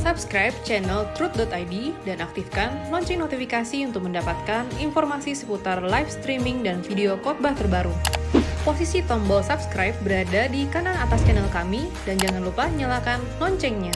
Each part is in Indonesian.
Subscribe channel Truth.id dan aktifkan lonceng notifikasi untuk mendapatkan informasi seputar live streaming dan video khotbah terbaru. Posisi tombol subscribe berada di kanan atas channel kami dan jangan lupa nyalakan loncengnya.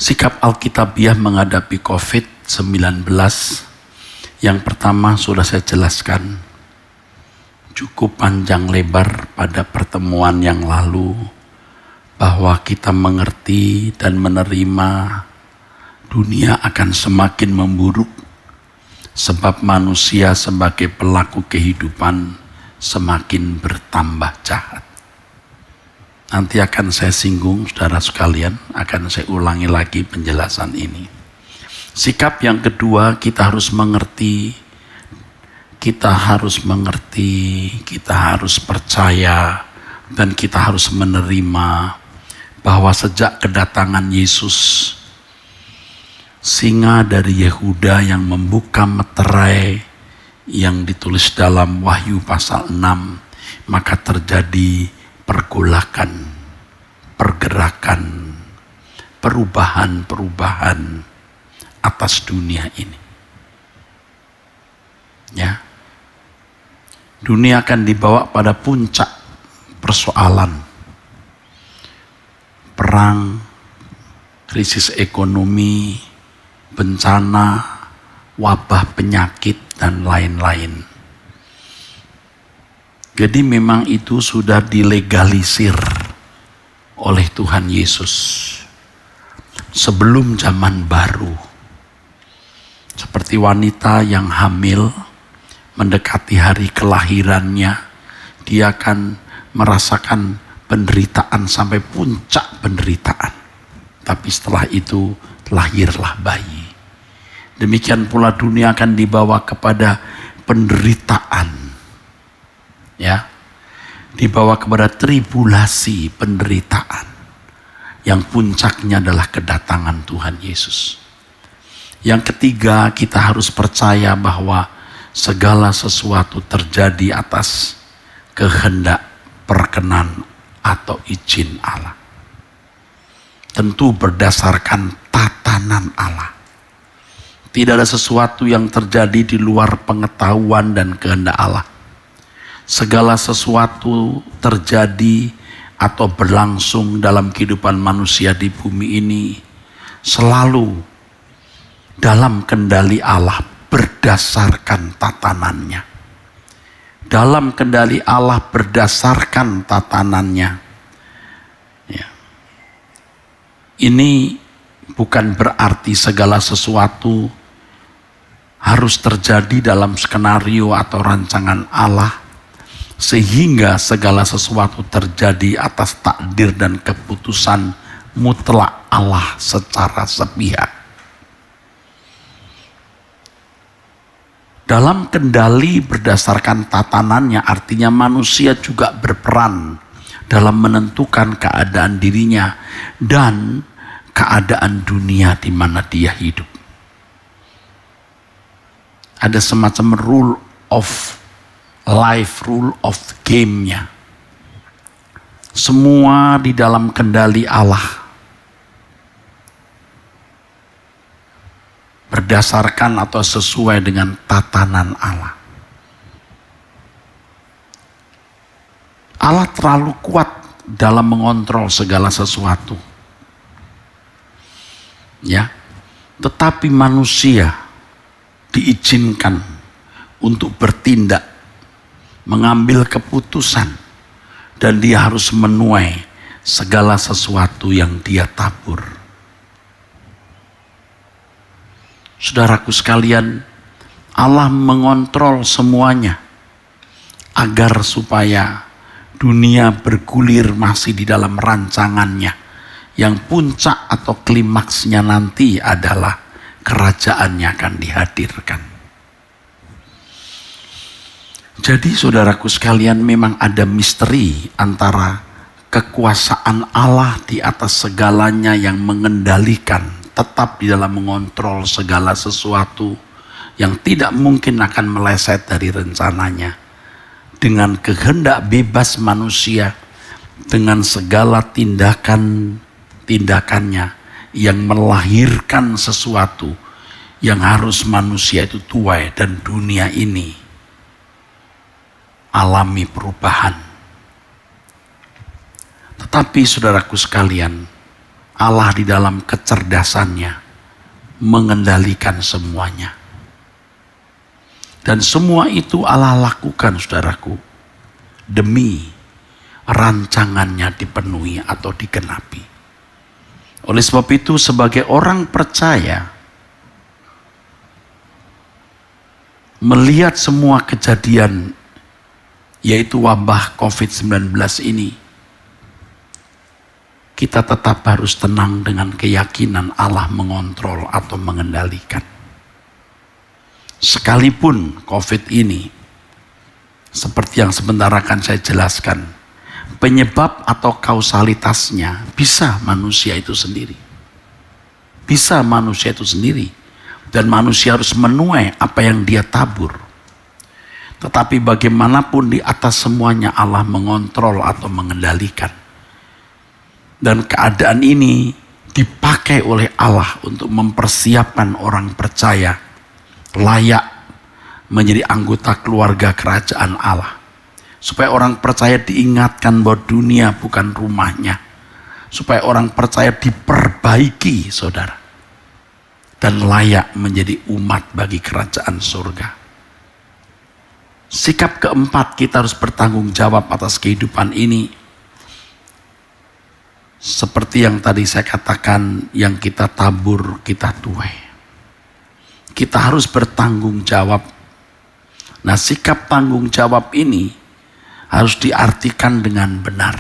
Sikap Alkitabiah menghadapi COVID-19 yang pertama sudah saya jelaskan cukup panjang lebar pada pertemuan yang lalu, bahwa kita mengerti dan menerima dunia akan semakin memburuk sebab manusia sebagai pelaku kehidupan semakin bertambah jahat. Nanti akan saya singgung, saudara sekalian, akan saya ulangi lagi penjelasan ini. Sikap yang kedua, kita harus mengerti, kita harus percaya, dan kita harus menerima bahwa sejak kedatangan Yesus, singa dari Yehuda yang membuka meterai yang ditulis dalam Wahyu pasal 6, maka terjadi pergerakan, perubahan atas dunia ini. Ya. Dunia akan dibawa pada puncak persoalan. Perang, krisis ekonomi, bencana, wabah penyakit, dan lain-lain. Jadi memang itu sudah dilegalisir oleh Tuhan Yesus sebelum zaman baru. Seperti wanita yang hamil mendekati hari kelahirannya, dia akan merasakan penderitaan sampai puncak penderitaan. Tapi setelah itu lahirlah bayi. Demikian pula dunia akan dibawa kepada penderitaan. Ya, dibawa kepada tribulasi, penderitaan, yang puncaknya adalah kedatangan Tuhan Yesus. Yang ketiga, kita harus percaya bahwa segala sesuatu terjadi atas kehendak, perkenan, atau izin Allah. Tentu berdasarkan tatanan Allah. Tidak ada sesuatu yang terjadi di luar pengetahuan dan kehendak Allah. Segala sesuatu terjadi atau berlangsung dalam kehidupan manusia di bumi ini selalu dalam kendali Allah, berdasarkan tatanannya. Dalam kendali Allah, berdasarkan tatanannya. Ya. Ini bukan berarti segala sesuatu harus terjadi dalam skenario atau rancangan Allah, sehingga segala sesuatu terjadi atas takdir dan keputusan mutlak Allah secara sepihak. Dalam kendali berdasarkan tatanannya, artinya manusia juga berperan dalam menentukan keadaan dirinya dan keadaan dunia di mana dia hidup. Ada semacam rule of life, rule of game-nya. Semua di dalam kendali Allah. Berdasarkan atau sesuai dengan tatanan Allah. Allah terlalu kuat dalam mengontrol segala sesuatu. Ya. Tetapi manusia diizinkan untuk bertindak, mengambil keputusan, dan dia harus menuai segala sesuatu yang dia tabur. Saudaraku sekalian, Allah mengontrol semuanya agar supaya dunia bergulir masih di dalam rancangannya, yang puncak atau klimaksnya nanti adalah kerajaannya akan dihadirkan. Jadi saudaraku sekalian, memang ada misteri antara kekuasaan Allah di atas segalanya yang mengendalikan, tetap di dalam mengontrol segala sesuatu yang tidak mungkin akan meleset dari rencananya, dengan kehendak bebas manusia, dengan segala tindakannya yang melahirkan sesuatu yang harus manusia itu tuai dan dunia ini alami perubahan. Tetapi saudaraku sekalian, Allah di dalam kecerdasannya mengendalikan semuanya. Dan semua itu Allah lakukan, saudaraku, demi rancangannya dipenuhi atau digenapi. Oleh sebab itu, sebagai orang percaya, melihat semua kejadian yaitu wabah COVID-19 ini, kita tetap harus tenang dengan keyakinan Allah mengontrol atau mengendalikan. Sekalipun COVID ini, seperti yang sebentar akan saya jelaskan, penyebab atau kausalitasnya bisa manusia itu sendiri. Bisa manusia itu sendiri. Dan manusia harus menuai apa yang dia tabur. Tetapi bagaimanapun di atas semuanya Allah mengontrol atau mengendalikan. Dan keadaan ini dipakai oleh Allah untuk mempersiapkan orang percaya layak menjadi anggota keluarga kerajaan Allah. Supaya orang percaya diingatkan bahwa dunia bukan rumahnya. Supaya orang percaya diperbaiki, saudara. Dan layak menjadi umat bagi kerajaan surga. Sikap keempat, kita harus bertanggung jawab atas kehidupan ini. Seperti yang tadi saya katakan, yang kita tabur, kita tuai. Kita harus bertanggung jawab. Nah, sikap tanggung jawab ini harus diartikan dengan benar.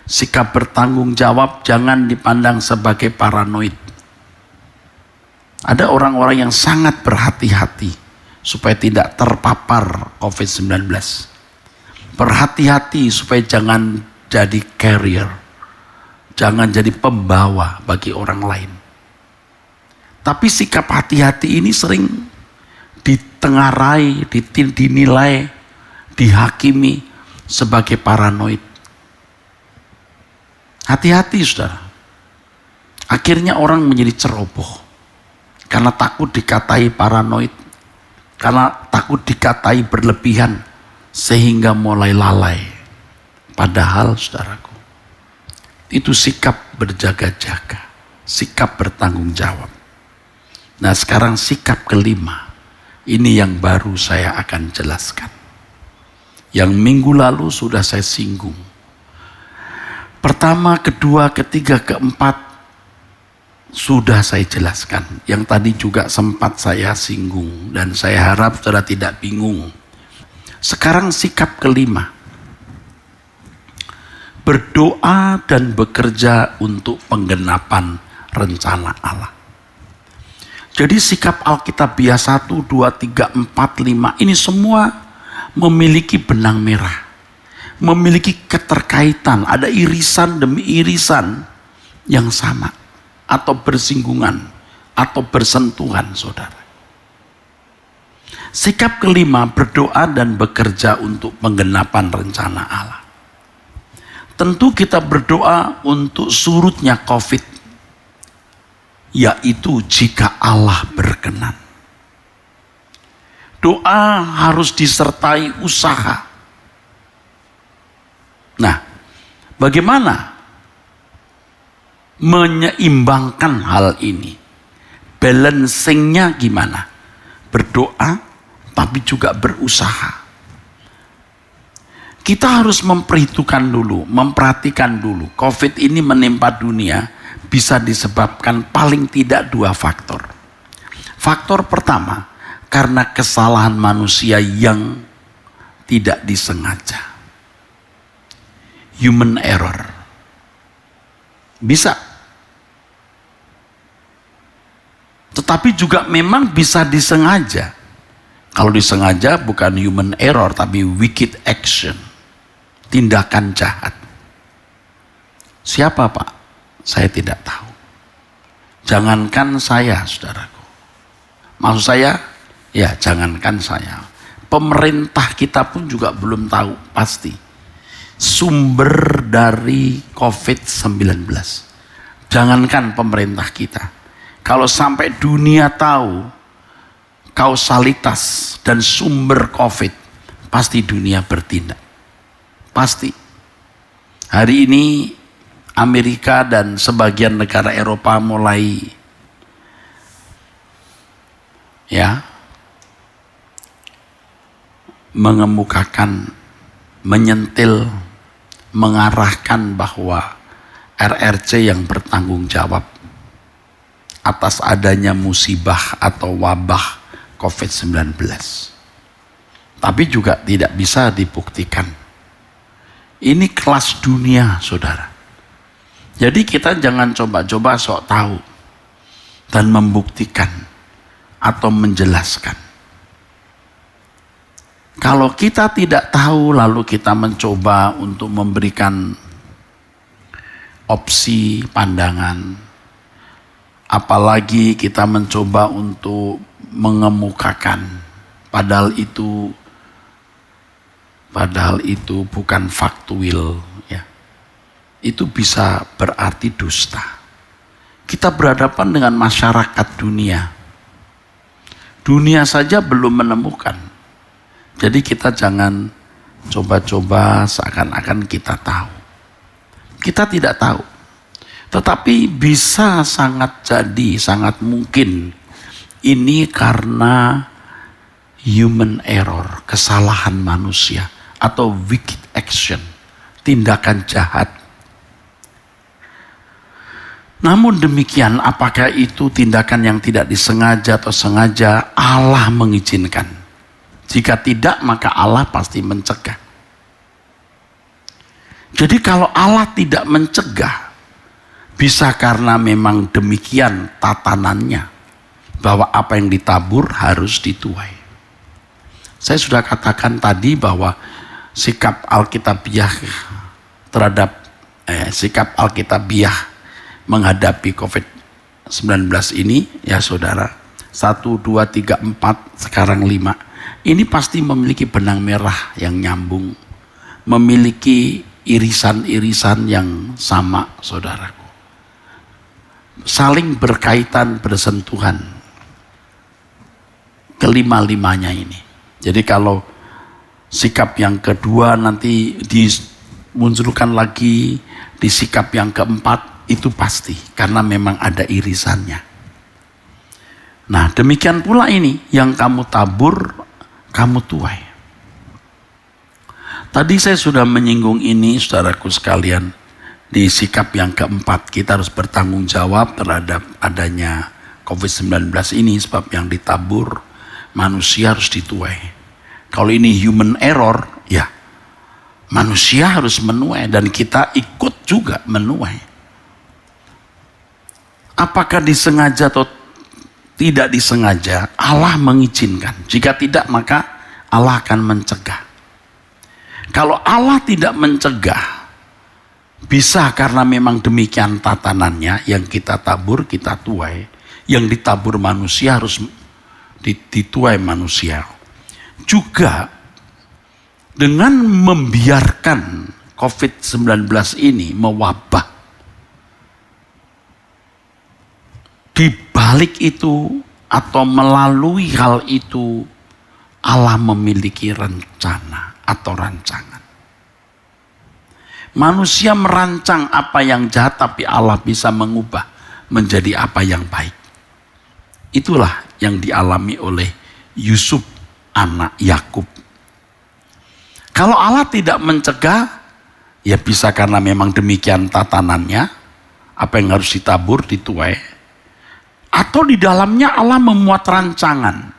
Sikap bertanggung jawab jangan dipandang sebagai paranoid. Ada orang-orang yang sangat berhati-hati supaya tidak terpapar COVID-19. Berhati-hati supaya jangan jadi carrier, jangan jadi pembawa bagi orang lain. Tapi sikap hati-hati ini sering ditengarai, dinilai, dihakimi sebagai paranoid. Hati-hati, saudara. Akhirnya orang menjadi ceroboh karena takut dikatai paranoid, karena takut dikatai berlebihan, sehingga mulai lalai. Padahal, saudaraku, itu sikap berjaga-jaga, sikap bertanggung jawab. Nah, sekarang sikap kelima, ini yang baru saya akan jelaskan. Yang minggu lalu sudah saya singgung. Pertama, kedua, ketiga, keempat sudah saya jelaskan. Yang tadi juga sempat saya singgung, dan saya harap saudara tidak bingung. Sekarang sikap kelima, berdoa dan bekerja untuk penggenapan rencana Allah. Jadi sikap Alkitabiah 1, 2, 3, 4, 5 ini semua memiliki benang merah. Memiliki keterkaitan, ada irisan demi irisan yang sama. Atau bersinggungan, atau bersentuhan, saudara. Sikap kelima, berdoa dan bekerja untuk penggenapan rencana Allah. Tentu kita berdoa untuk surutnya COVID, yaitu jika Allah berkenan. Doa harus disertai usaha. Nah, bagaimana menyeimbangkan hal ini? Balancingnya gimana? Berdoa tapi juga berusaha. Kita harus memperhitungkan dulu, memperhatikan dulu. COVID ini menimpa dunia bisa disebabkan paling tidak dua faktor. Faktor pertama, karena kesalahan manusia yang tidak disengaja. Human error. Bisa. Tetapi juga memang bisa disengaja. Kalau disengaja bukan human error, tapi wicked action. Tindakan jahat. Siapa Pak? Saya tidak tahu. Jangankan saya, saudaraku. Maksud saya, ya jangankan saya. Pemerintah kita pun juga belum tahu pasti sumber dari COVID-19. Jangankan pemerintah kita. Kalau sampai dunia tahu kausalitas dan sumber COVID, pasti dunia bertindak. Pasti. Hari ini Amerika dan sebagian negara Eropa mulai mengemukakan, menyentil, mengarahkan bahwa RRC yang bertanggung jawab atas adanya musibah atau wabah COVID-19. Tapi juga tidak bisa dibuktikan. Ini kelas dunia, saudara. Jadi kita jangan coba-coba sok tahu dan membuktikan atau menjelaskan. Kalau kita tidak tahu lalu kita mencoba untuk memberikan opsi pandangan, apalagi kita mencoba untuk mengemukakan, padahal itu bukan faktual, ya. Itu bisa berarti dusta. Kita berhadapan dengan masyarakat dunia. Dunia saja belum menemukan. Jadi kita jangan coba-coba seakan-akan kita tahu. Kita tidak tahu. Tetapi bisa sangat jadi, sangat mungkin ini karena human error, kesalahan manusia atau wicked action, tindakan jahat. Namun demikian, apakah itu tindakan yang tidak disengaja atau sengaja? Allah mengizinkan. Jika tidak, maka Allah pasti mencegah. Jadi kalau Allah tidak mencegah, bisa karena memang demikian tatanannya, bahwa apa yang ditabur harus dituai. Saya sudah katakan tadi bahwa sikap Alkitabiah terhadap sikap Alkitabiah menghadapi COVID-19 ini, ya saudara, 1, 2, 3, 4, sekarang 5. Ini pasti memiliki benang merah yang nyambung, memiliki irisan-irisan yang sama, saudaraku. Saling berkaitan, bersentuhan. Kelima-limanya ini. Jadi kalau sikap yang kedua nanti dimunculkan lagi di sikap yang keempat, itu pasti karena memang ada irisannya. Nah, demikian pula ini yang kamu tabur, kamu tuai. Tadi saya sudah menyinggung ini, saudaraku sekalian, di sikap yang keempat. Kita harus bertanggung jawab terhadap adanya COVID-19 ini, sebab yang ditabur manusia harus dituai. Kalau ini human error, ya manusia harus menuai dan kita ikut juga menuai. Apakah disengaja atau tidak disengaja, Allah mengizinkan. Jika tidak, maka Allah akan mencegah. Kalau Allah tidak mencegah, bisa karena memang demikian tatanannya, yang kita tabur, kita tuai. Yang ditabur manusia harus dituai manusia. Juga dengan membiarkan COVID-19 ini mewabah, di balik itu atau melalui hal itu, Allah memiliki rencana atau rancangan. Manusia merancang apa yang jahat, tapi Allah bisa mengubah menjadi apa yang baik. Itulah yang dialami oleh Yusuf, anak Yakub. Kalau Allah tidak mencegah, ya bisa karena memang demikian tatanannya, apa yang harus ditabur, dituai. Atau di dalamnya Allah memuat rancangan.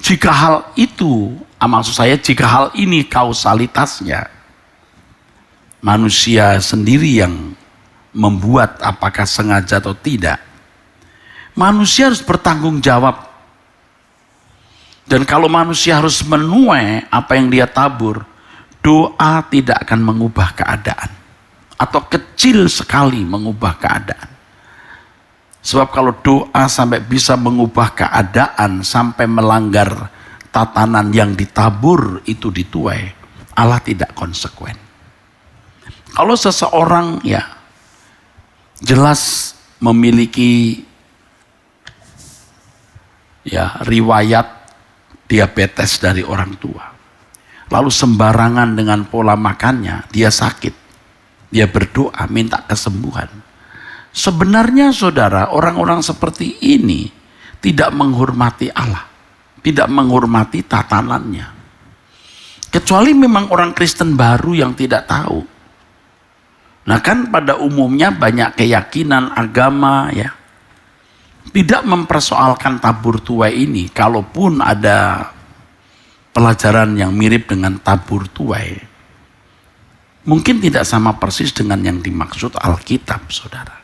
Jika hal itu, maksud saya jika hal ini kausalitasnya, manusia sendiri yang membuat apakah sengaja atau tidak, Manusia harus bertanggung jawab. Dan kalau manusia harus menuai apa yang dia tabur, doa tidak akan mengubah keadaan. Atau kecil sekali mengubah keadaan. Sebab kalau doa sampai bisa mengubah keadaan, sampai melanggar tatanan yang ditabur itu dituai, Allah tidak konsekuen. Kalau seseorang ya jelas memiliki ya riwayat diabetes dari orang tua, lalu sembarangan dengan pola makannya, dia sakit, dia berdoa minta kesembuhan. Sebenarnya saudara, orang-orang seperti ini tidak menghormati Allah, tidak menghormati tatanannya. Kecuali memang orang Kristen baru yang tidak tahu. Nah kan pada umumnya banyak keyakinan agama ya tidak mempersoalkan tabur tuai ini. Kalaupun ada pelajaran yang mirip dengan tabur tuai, mungkin tidak sama persis dengan yang dimaksud Alkitab, saudara.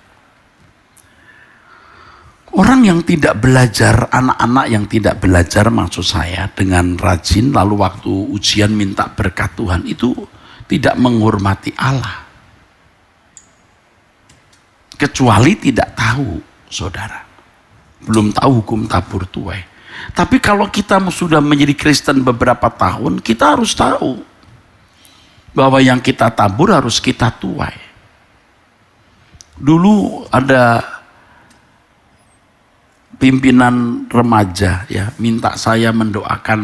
Orang yang tidak belajar, anak-anak yang tidak belajar maksud saya dengan rajin lalu waktu ujian minta berkat Tuhan, itu tidak menghormati Allah. Kecuali tidak tahu, saudara. Belum tahu hukum tabur tuai. Tapi kalau kita sudah menjadi Kristen beberapa tahun, kita harus tahu bahwa yang kita tabur harus kita tuai. Dulu ada pimpinan remaja ya minta saya mendoakan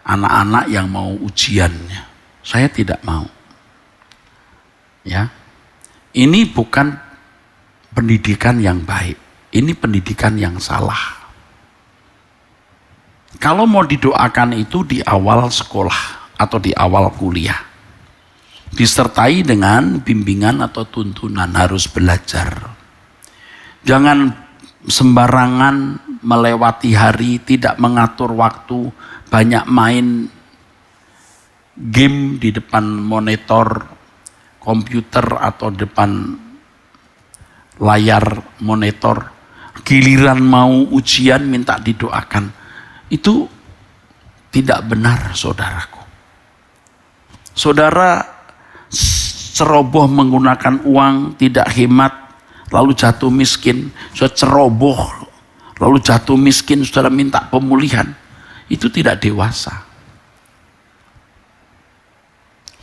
anak-anak yang mau ujiannya. Saya tidak mau. Ya. Ini bukan pendidikan yang baik. Ini pendidikan yang salah. Kalau mau didoakan itu di awal sekolah atau di awal kuliah. Disertai dengan bimbingan atau tuntunan, harus belajar. Jangan sembarangan melewati hari, tidak mengatur waktu, banyak main game di depan monitor komputer atau depan layar monitor. Giliran mau ujian minta didoakan. Itu tidak benar, saudaraku. Saudara ceroboh menggunakan uang, tidak hemat, lalu jatuh miskin. Saudara ceroboh, lalu jatuh miskin, saudara minta pemulihan. Itu tidak dewasa.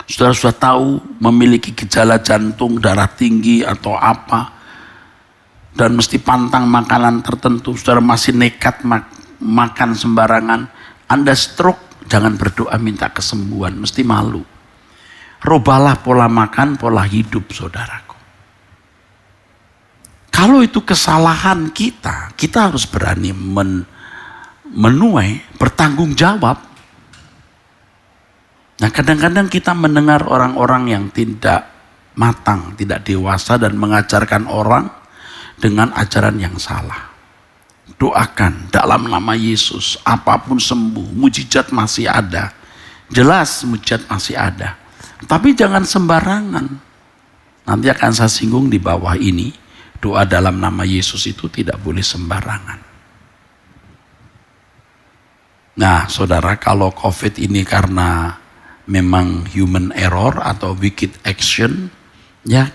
Saudara sudah tahu memiliki gejala jantung, darah tinggi atau apa, dan mesti pantang makanan tertentu, saudara masih nekat makan sembarangan. Anda stroke, jangan berdoa minta kesembuhan, mesti malu. Robalah pola makan, pola hidup, saudaraku. Kalau itu kesalahan kita harus berani menuai, bertanggung jawab. Nah kadang-kadang kita mendengar orang-orang yang tidak matang, tidak dewasa dan mengajarkan orang dengan ajaran yang salah. Doakan dalam nama Yesus, apapun sembuh, mujizat masih ada. Jelas mujizat masih ada. Tapi jangan sembarangan. Nanti akan saya singgung di bawah ini, doa dalam nama Yesus itu tidak boleh sembarangan. Nah saudara, kalau COVID ini karena memang human error atau wicked action, ya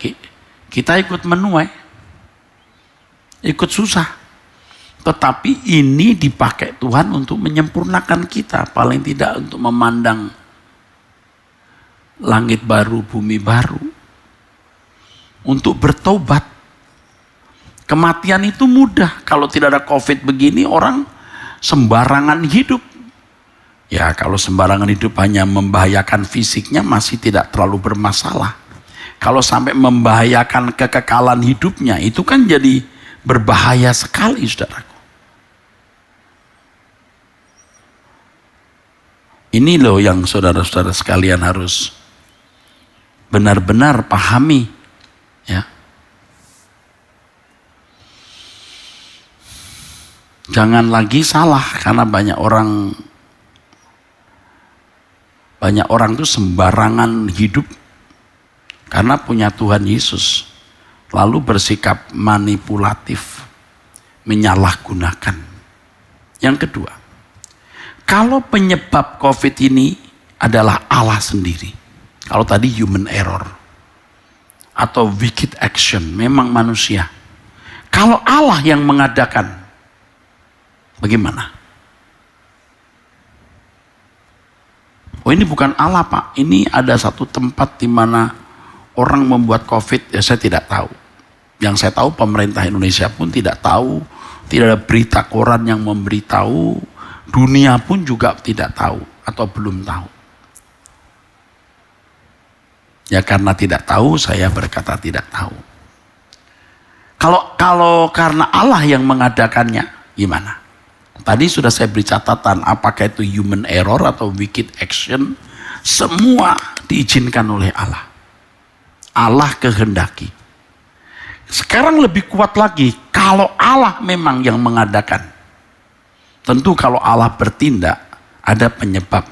kita ikut menuai, ikut susah. Tetapi ini dipakai Tuhan untuk menyempurnakan kita, paling tidak untuk memandang langit baru, bumi baru, untuk bertobat. Kematian itu mudah. Kalau tidak ada COVID begini, orang sembarangan hidup. Ya kalau sembarangan hidup hanya membahayakan fisiknya, masih tidak terlalu bermasalah. Kalau sampai membahayakan kekekalan hidupnya, itu kan jadi berbahaya sekali, saudaraku. Ini loh yang saudara-saudara sekalian harus benar-benar pahami, ya. Jangan lagi salah karena banyak orang tuh sembarangan hidup karena punya Tuhan Yesus, lalu bersikap manipulatif, menyalahgunakan. Yang kedua, kalau penyebab COVID ini adalah Allah sendiri, kalau tadi human error atau wicked action, memang manusia. Kalau Allah yang mengadakan, bagaimana? Oh, ini bukan Allah, Pak. Ini ada satu tempat di mana orang membuat COVID, ya saya tidak tahu. Yang saya tahu pemerintah Indonesia pun tidak tahu, tidak ada berita koran yang memberitahu, dunia pun juga tidak tahu atau belum tahu. Ya karena tidak tahu, saya berkata tidak tahu. Kalau karena Allah yang mengadakannya, gimana? Tadi sudah saya beri catatan, apakah itu human error atau wicked action, semua diizinkan oleh Allah. Allah kehendaki. Sekarang lebih kuat lagi, kalau Allah memang yang mengadakan. Tentu kalau Allah bertindak, ada penyebab.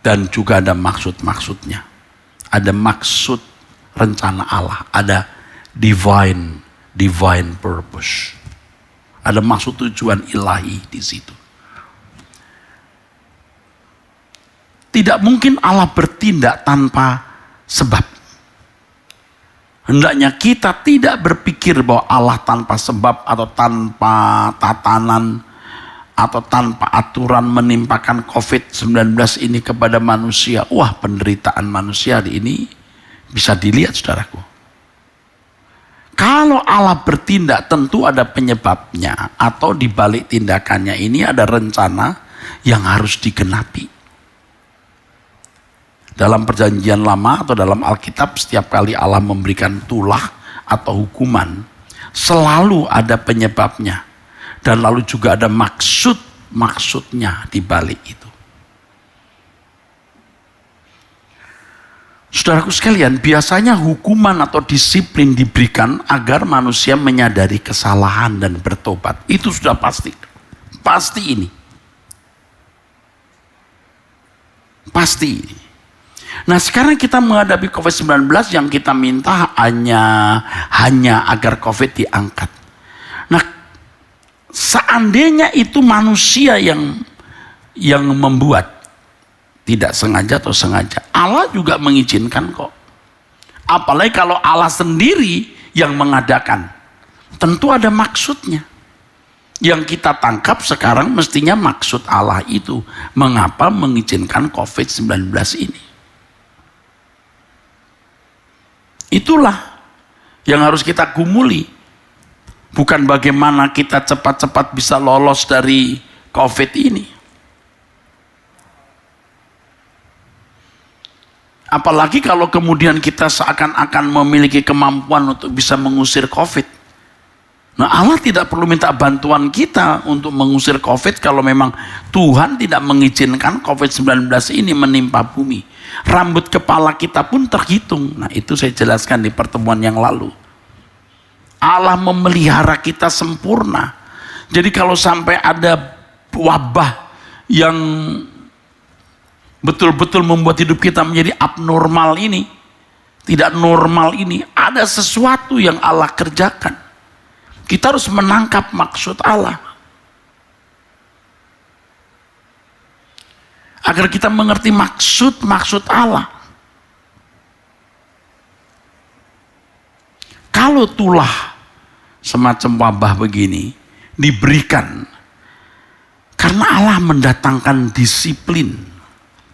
Dan juga ada maksud-maksudnya. Ada maksud rencana Allah, ada divine purpose. Ada maksud tujuan ilahi di situ. Tidak mungkin Allah bertindak tanpa sebab. Hendaknya kita tidak berpikir bahwa Allah tanpa sebab atau tanpa tatanan atau tanpa aturan menimpakan COVID-19 ini kepada manusia. Wah, penderitaan manusia ini bisa dilihat, saudaraku. Kalau Allah bertindak tentu ada penyebabnya, atau di balik tindakannya ini ada rencana yang harus digenapi. Dalam perjanjian lama atau dalam Alkitab, setiap kali Allah memberikan tulah atau hukuman, selalu ada penyebabnya. Dan lalu juga ada maksudnya di balik itu. Saudaraku sekalian, biasanya hukuman atau disiplin diberikan agar manusia menyadari kesalahan dan bertobat. Itu sudah pasti. Pasti ini. Pasti ini. Nah, sekarang kita menghadapi COVID-19 yang kita minta hanya agar COVID diangkat. Nah, seandainya itu manusia yang membuat, tidak sengaja atau sengaja, Allah juga mengizinkan kok. Apalagi kalau Allah sendiri yang mengadakan, tentu ada maksudnya. Yang kita tangkap sekarang mestinya maksud Allah itu, mengapa mengizinkan COVID-19 ini. Itulah yang harus kita gumuli. Bukan bagaimana kita cepat-cepat bisa lolos dari COVID ini. Apalagi kalau kemudian kita seakan-akan memiliki kemampuan untuk bisa mengusir COVID. Nah, Allah tidak perlu minta bantuan kita untuk mengusir COVID kalau memang Tuhan tidak mengizinkan COVID-19 ini menimpa bumi. Rambut kepala kita pun terhitung. Nah, itu saya jelaskan di pertemuan yang lalu. Allah memelihara kita sempurna. Jadi kalau sampai ada wabah yang betul-betul membuat hidup kita menjadi abnormal ini, tidak normal ini, ada sesuatu yang Allah kerjakan. Kita harus menangkap maksud Allah. Agar kita mengerti maksud Allah. Kalau tulah semacam wabah begini diberikan karena Allah mendatangkan disiplin.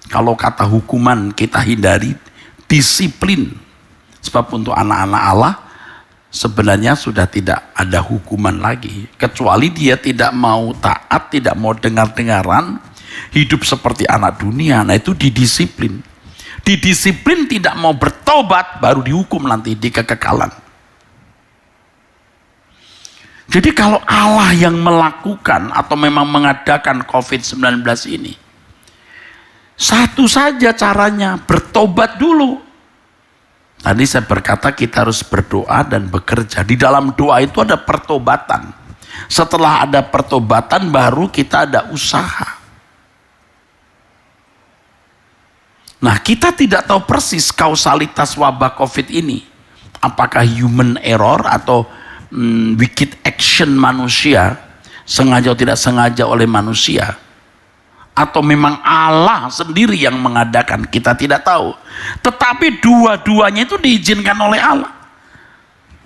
Kalau kata hukuman kita hindari disiplin. Sebab untuk anak-anak Allah sebenarnya sudah tidak ada hukuman lagi. Kecuali dia tidak mau taat, tidak mau dengar-dengaran, hidup seperti anak dunia. Nah, itu didisiplin. Didisiplin tidak mau bertobat, baru dihukum nanti di kekekalan. Jadi kalau Allah yang melakukan atau memang mengadakan COVID-19 ini, satu saja caranya, bertobat dulu. Tadi saya berkata kita harus berdoa dan bekerja. Di dalam doa itu ada pertobatan. Setelah ada pertobatan baru kita ada usaha. Nah, kita tidak tahu persis kausalitas wabah COVID ini. Apakah human error atau wicked action manusia, sengaja atau tidak sengaja oleh manusia, atau memang Allah sendiri yang mengadakan, kita tidak tahu. Tetapi dua-duanya itu diizinkan oleh Allah.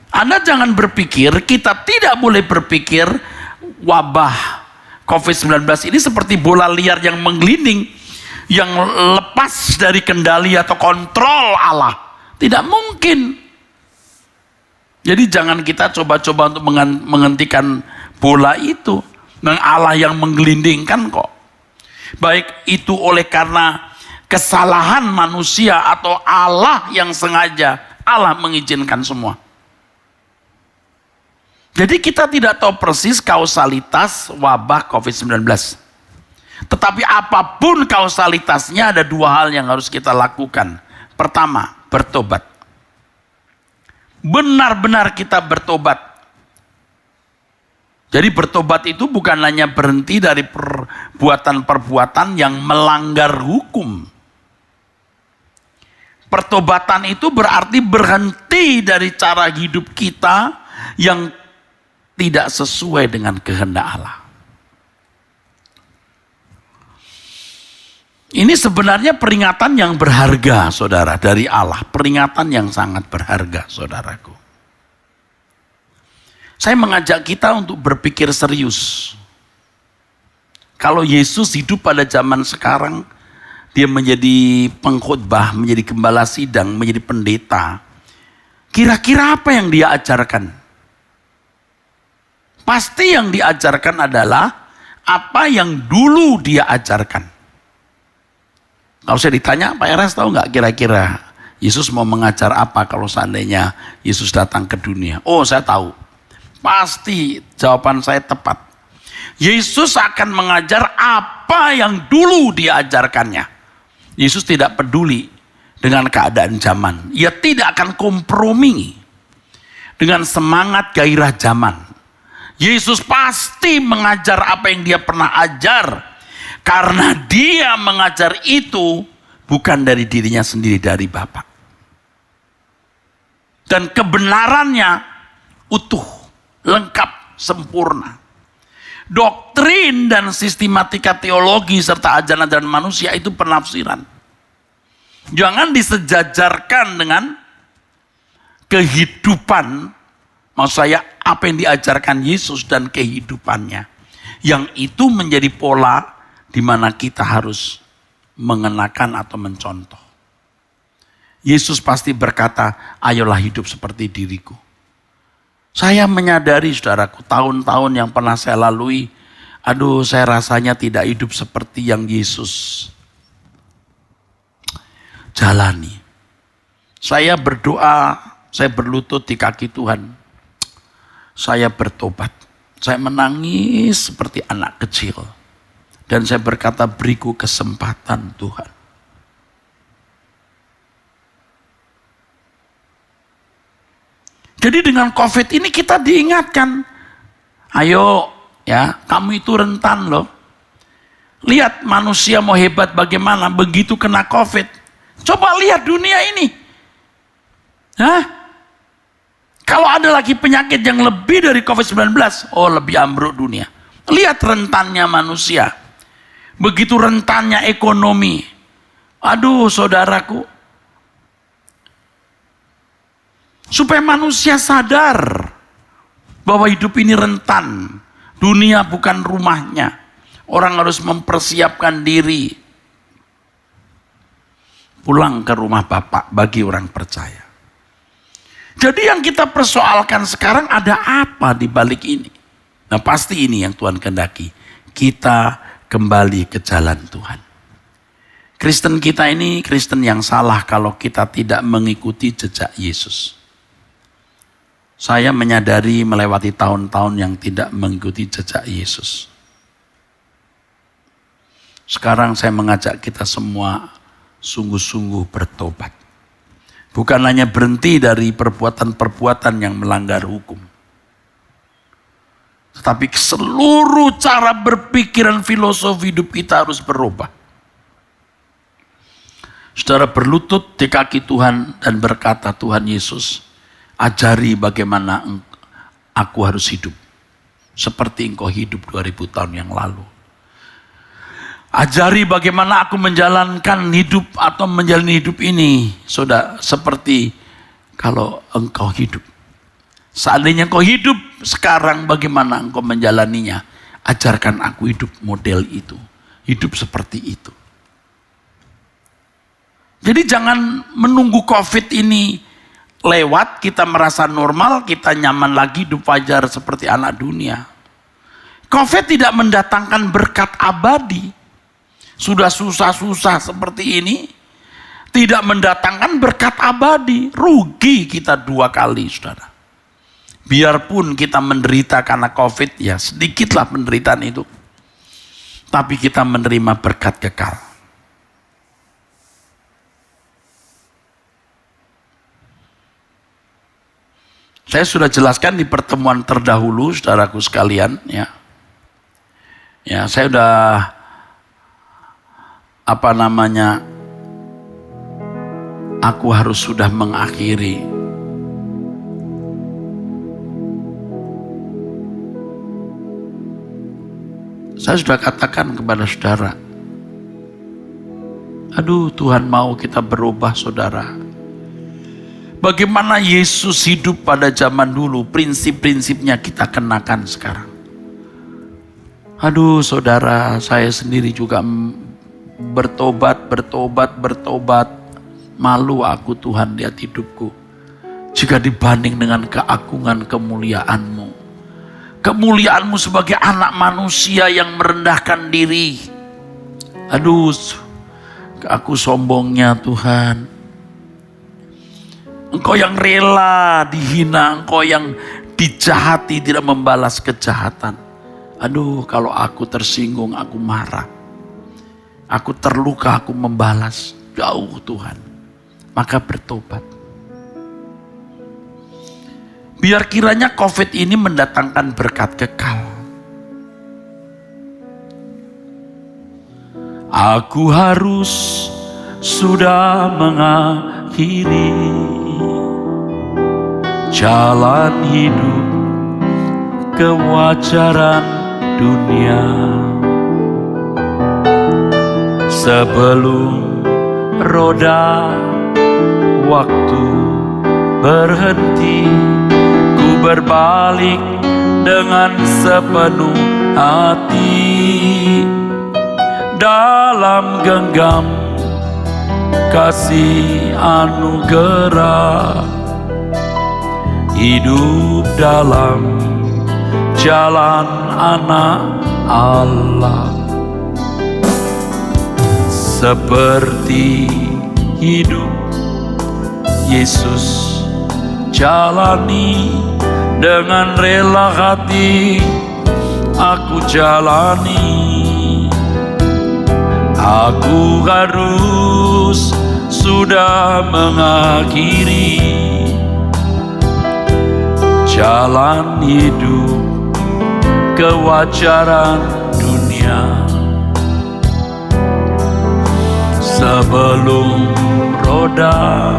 Anda jangan berpikir, kita tidak boleh berpikir wabah COVID-19 ini seperti bola liar yang menggelinding, yang lepas dari kendali atau kontrol Allah. Tidak mungkin. Jadi jangan kita coba-coba untuk menghentikan bola itu. Allah yang menggelindingkan kok. Baik itu oleh karena kesalahan manusia atau Allah yang sengaja, Allah mengizinkan semua. Jadi kita tidak tahu persis kausalitas wabah COVID-19. Tetapi apapun kausalitasnya, ada dua hal yang harus kita lakukan. Pertama, bertobat. Benar-benar kita bertobat. Jadi bertobat itu bukan hanya berhenti dari perbuatan-perbuatan yang melanggar hukum. Pertobatan itu berarti berhenti dari cara hidup kita yang tidak sesuai dengan kehendak Allah. Ini sebenarnya peringatan yang berharga, saudara, dari Allah. Peringatan yang sangat berharga, saudaraku. Saya mengajak kita untuk berpikir serius. Kalau Yesus hidup pada zaman sekarang, dia menjadi pengkhotbah, menjadi gembala sidang, menjadi pendeta. Kira-kira apa yang dia ajarkan? Pasti yang diajarkan adalah apa yang dulu dia ajarkan. Kalau saya ditanya, Pak Eras tahu nggak kira-kira Yesus mau mengajar apa kalau seandainya Yesus datang ke dunia? Oh, saya tahu. Pasti jawaban saya tepat. Yesus akan mengajar apa yang dulu diajarkannya. Yesus tidak peduli dengan keadaan zaman. Ia tidak akan kompromi dengan semangat gairah zaman. Yesus pasti mengajar apa yang dia pernah ajar. Karena dia mengajar itu bukan dari dirinya sendiri, dari Bapa. Dan kebenarannya utuh, lengkap, sempurna. Doktrin dan sistematika teologi serta ajaran-ajaran manusia itu penafsiran. Jangan disejajarkan dengan kehidupan, maksud saya apa yang diajarkan Yesus dan kehidupannya. Yang itu menjadi pola di mana kita harus mengenakan atau mencontoh. Yesus pasti berkata, ayolah hidup seperti diriku. Saya menyadari, saudaraku, tahun-tahun yang pernah saya lalui, saya rasanya tidak hidup seperti yang Yesus jalani. Saya berdoa, saya berlutut di kaki Tuhan. Saya bertobat. Saya menangis seperti anak kecil. Dan saya berkata, beriku kesempatan Tuhan. Jadi dengan COVID ini kita diingatkan, ayo ya, kamu itu rentan loh. Lihat manusia mau hebat bagaimana, begitu kena COVID. Coba lihat dunia ini. Kalau ada lagi penyakit yang lebih dari COVID-19, lebih ambruk dunia. Lihat rentannya manusia. Begitu rentannya ekonomi. Saudaraku. Supaya manusia sadar bahwa hidup ini rentan. Dunia bukan rumahnya. Orang harus mempersiapkan diri. Pulang ke rumah Bapa bagi orang percaya. Jadi yang kita persoalkan sekarang, ada apa di balik ini? Nah, pasti ini yang Tuhan kehendaki. Kita kembali ke jalan Tuhan. Kristen kita ini Kristen yang salah kalau kita tidak mengikuti jejak Yesus. Saya menyadari melewati tahun-tahun yang tidak mengikuti jejak Yesus. Sekarang saya mengajak kita semua sungguh-sungguh bertobat. Bukan hanya berhenti dari perbuatan-perbuatan yang melanggar hukum. Tetapi seluruh cara berpikir dan filosofi hidup kita harus berubah. Saudara berlutut di kaki Tuhan dan berkata, Tuhan Yesus, ajari bagaimana Aku harus hidup seperti engkau hidup 2000 tahun yang lalu. Ajari bagaimana aku menjalankan hidup atau menjalani hidup ini, saudara, seperti kalau engkau hidup. Seandainya engkau hidup sekarang, bagaimana engkau menjalaninya? Ajarkan aku hidup model itu, hidup seperti itu. Jadi jangan menunggu COVID ini lewat, kita merasa normal, kita nyaman lagi hidup wajar seperti anak dunia. COVID tidak mendatangkan berkat abadi. Sudah susah-susah seperti ini, tidak mendatangkan berkat abadi. Rugi kita 2 kali, saudara. Biarpun kita menderita karena COVID, ya sedikitlah penderitaan itu. Tapi kita menerima berkat kekal. Saya sudah jelaskan di pertemuan terdahulu, saudaraku sekalian, ya. Ya, saya sudah aku harus sudah mengakhiri. Saya sudah katakan kepada saudara, aduh Tuhan mau kita berubah, saudara. Bagaimana Yesus hidup pada zaman dulu, prinsip-prinsipnya kita kenakan sekarang. Aduh saudara, saya sendiri juga bertobat. Malu aku Tuhan lihat hidupku. Jika dibanding dengan keagungan kemuliaan-Mu. Kemuliaan-Mu sebagai anak manusia yang merendahkan diri. Aduh, aku sombongnya Tuhan. Engkau yang rela dihina, Engkau yang dijahati tidak membalas kejahatan. Aduh, kalau aku tersinggung, aku marah. Aku terluka, aku membalas. Jauh Tuhan. Maka bertobat. Biar kiranya COVID ini mendatangkan berkat kekal. Aku harus sudah mengakhiri jalan hidup kewajaran dunia. Sebelum roda waktu berhenti, ku berbalik dengan sepenuh hati. Dalam genggam kasih anugerah, hidup dalam jalan anak Allah. Seperti hidup Yesus jalani, dengan rela hati aku jalani. Aku harus sudah mengakhiri jalan hidup kewajaran dunia. Sebelum roda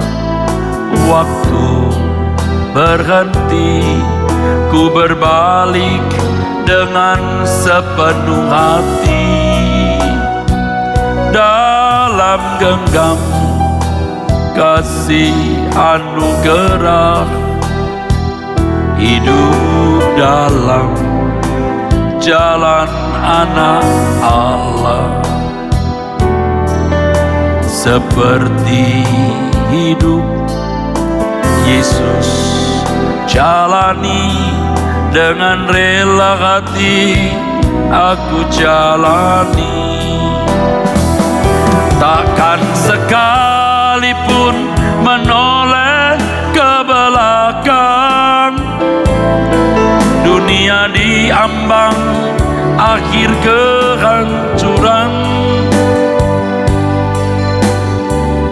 waktu berhenti, ku berbalik dengan sepenuh hati. Dalam genggam kasih anugerah, hidup dalam jalan anak Allah. Seperti hidup Yesus jalani, dengan rela hati aku jalani. Takkan sekalipun menoleh ke belakang, dunia diambang akhir kehancuran.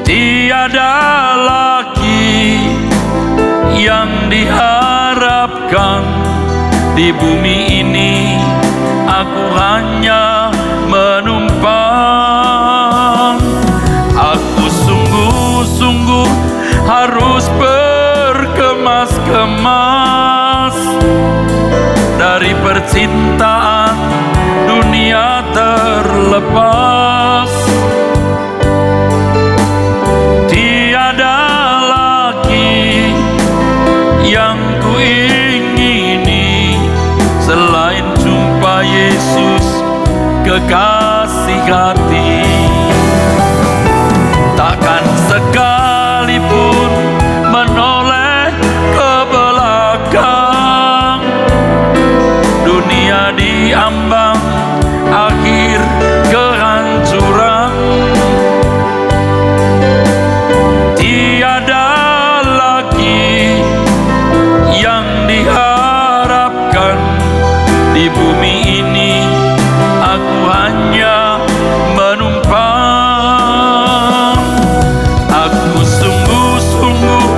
Tiada lagi yang diharapkan di bumi ini, aku hanya menumpang. Aku sungguh-sungguh harus berkemas-kemas percintaan dunia terlepas. Tiada lagi yang kuingini selain jumpa Yesus kekasih hati. Takkan sekalipun menoleh ke belakang, dunia diambang akhir kehancuran. Tiada lagi yang diharapkan di bumi ini, aku hanya menumpang. Aku sungguh-sungguh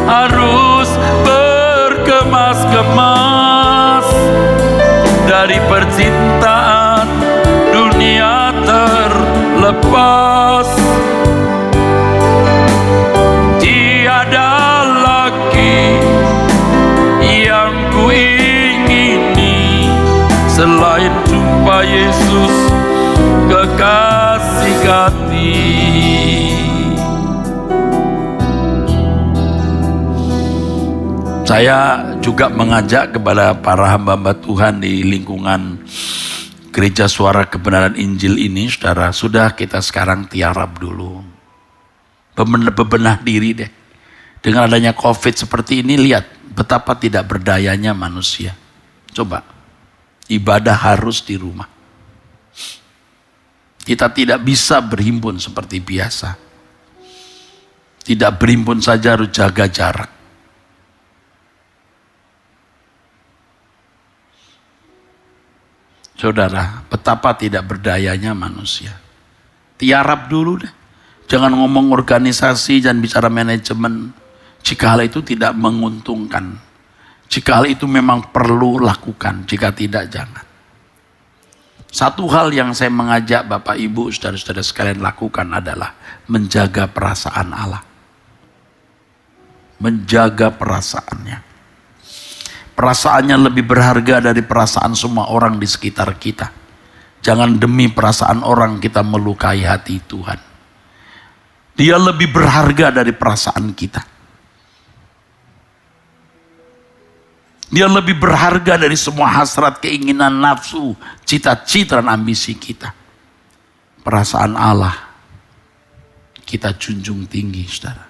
harus berkemas-kemas dari percintaan dunia terlepas. Tiada lagi yang kuingini selain jumpa Yesus kekasih hati. Saya juga mengajak kepada para hamba-hamba Tuhan di lingkungan Gereja Suara Kebenaran Injil ini, saudara, sudah kita sekarang tiarap dulu. Bebenah diri deh. Dengan adanya COVID seperti ini, lihat betapa tidak berdayanya manusia. Coba, ibadah harus di rumah. Kita tidak bisa berhimpun seperti biasa. Tidak berhimpun saja harus jaga jarak. Saudara, betapa tidak berdayanya manusia. Tiarap dulu deh. Jangan ngomong organisasi, jangan bicara manajemen. Jika hal itu tidak menguntungkan. Jika hal itu memang perlu lakukan. Jika tidak, jangan. Satu hal yang saya mengajak Bapak Ibu, saudara-saudara sekalian lakukan adalah menjaga perasaan Allah. Menjaga perasaannya. Perasaannya lebih berharga dari perasaan semua orang di sekitar kita. Jangan demi perasaan orang kita melukai hati Tuhan. Dia lebih berharga dari perasaan kita. Dia lebih berharga dari semua hasrat, keinginan, nafsu, cita-cita, dan ambisi kita. Perasaan Allah kita junjung tinggi, saudara.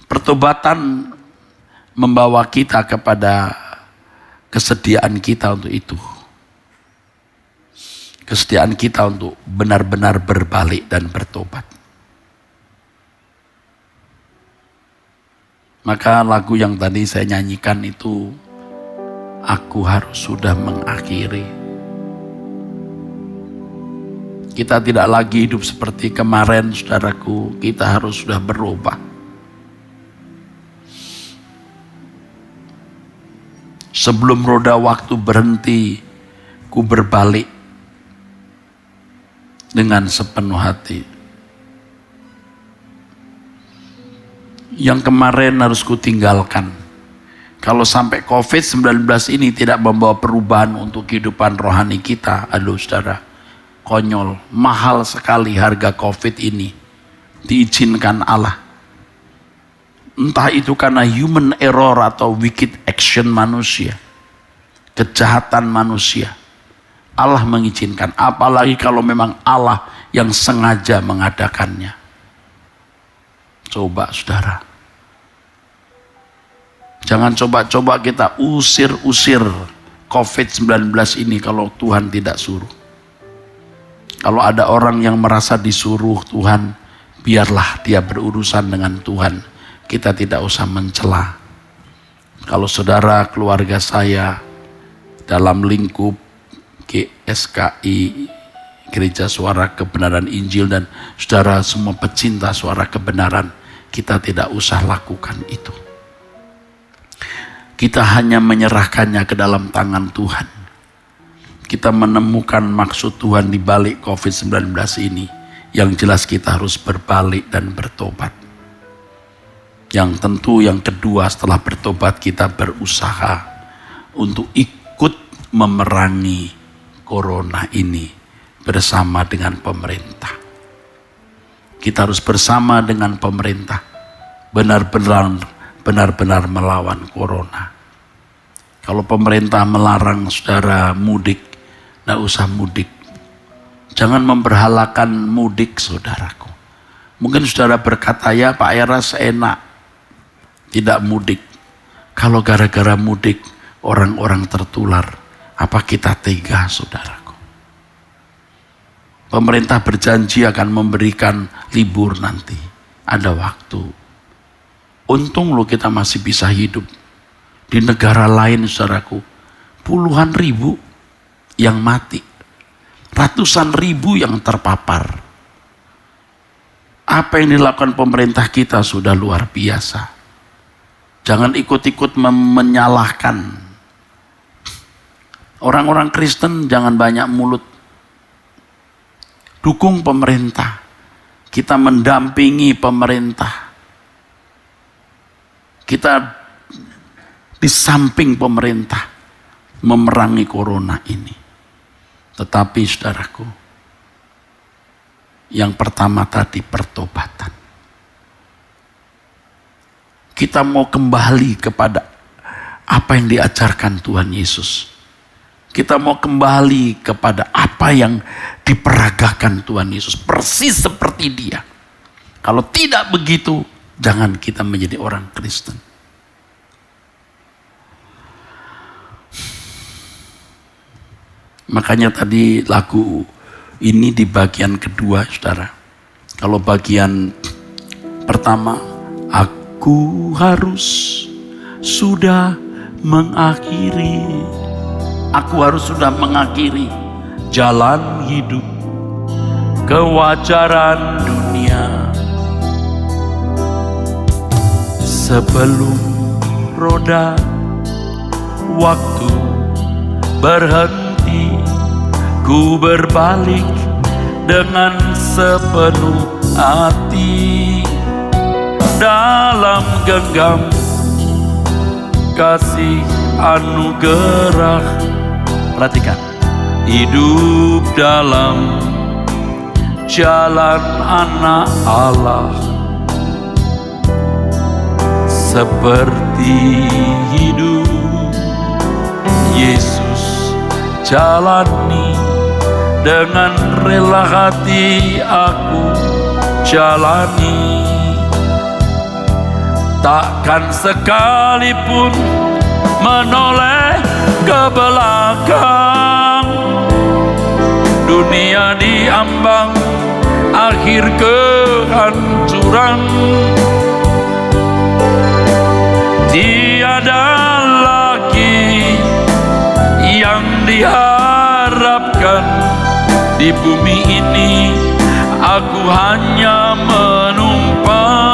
Pertobatan membawa kita kepada kesediaan kita untuk itu. Kesediaan kita untuk benar-benar berbalik dan bertobat. Maka lagu yang tadi saya nyanyikan itu, aku harus sudah mengakhiri. Kita tidak lagi hidup seperti kemarin, saudaraku. Kita harus sudah berubah. Sebelum roda waktu berhenti, ku berbalik dengan sepenuh hati. Yang kemarin harus ku tinggalkan. Kalau sampai COVID-19 ini tidak membawa perubahan untuk kehidupan rohani kita, aduh saudara, konyol, mahal sekali harga COVID ini. Diizinkan Allah. Entah itu karena human error atau wicked action manusia. Kejahatan manusia. Allah mengizinkan. Apalagi kalau memang Allah yang sengaja mengadakannya. Coba saudara. Jangan coba-coba kita usir-usir COVID-19 ini kalau Tuhan tidak suruh. Kalau ada orang yang merasa disuruh Tuhan, biarlah dia berurusan dengan Tuhan. Kita tidak usah mencela. Kalau saudara, keluarga saya dalam lingkup GSKI, Gereja Suara Kebenaran Injil, dan saudara semua pecinta suara kebenaran, kita tidak usah lakukan itu. Kita hanya menyerahkannya ke dalam tangan Tuhan. Kita menemukan maksud Tuhan di balik COVID-19 ini. Yang jelas kita harus berbalik dan bertobat. Yang tentu yang kedua setelah bertobat, kita berusaha untuk ikut memerangi corona ini bersama dengan pemerintah. Kita harus bersama dengan pemerintah benar-benar melawan corona. Kalau pemerintah melarang saudara mudik, tidak usah mudik. Jangan memberhalakan mudik, saudaraku. Mungkin saudara berkata, ya Pak Eras enak tidak mudik. Kalau gara-gara mudik orang-orang tertular, apa kita tega, saudaraku? Pemerintah berjanji akan memberikan libur nanti. Ada waktu. Untung loh kita masih bisa hidup. Di negara lain, saudaraku, puluhan ribu yang mati. Ratusan ribu yang terpapar. Apa yang dilakukan pemerintah kita sudah luar biasa. Jangan ikut-ikut menyalahkan. Orang-orang Kristen jangan banyak mulut. Dukung pemerintah. Kita mendampingi pemerintah. Kita di samping pemerintah memerangi corona ini. Tetapi saudaraku, yang pertama tadi pertobatan. Kita mau kembali kepada apa yang diajarkan Tuhan Yesus. Kita mau kembali kepada apa yang diperagakan Tuhan Yesus. Persis seperti Dia. Kalau tidak begitu, jangan kita menjadi orang Kristen. Makanya tadi lagu ini di bagian kedua, saudara. Kalau bagian pertama, aku harus sudah mengakhiri. Aku harus sudah mengakhiri jalan hidup, kewajaran dunia. Sebelum roda waktu berhenti, ku berbalik dengan sepenuh hati dalam genggam kasih anugerah. Perhatikan, hidup dalam jalan anak Allah, seperti hidup Yesus jalani. Dengan rela hati aku jalani. Takkan sekalipun menoleh ke belakang. Dunia diambang akhir kehancuran. Tiada lagi yang diharapkan di bumi ini. Aku hanya menumpang.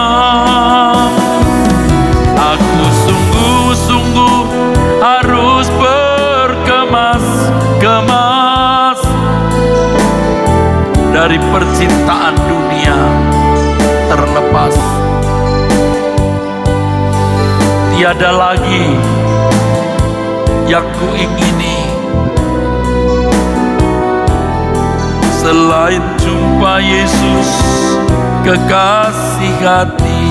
Aku sungguh-sungguh harus berkemas-kemas dari percintaan dunia terlepas. Tiada lagi yang kuingini selain jumpa Yesus kekasih hati.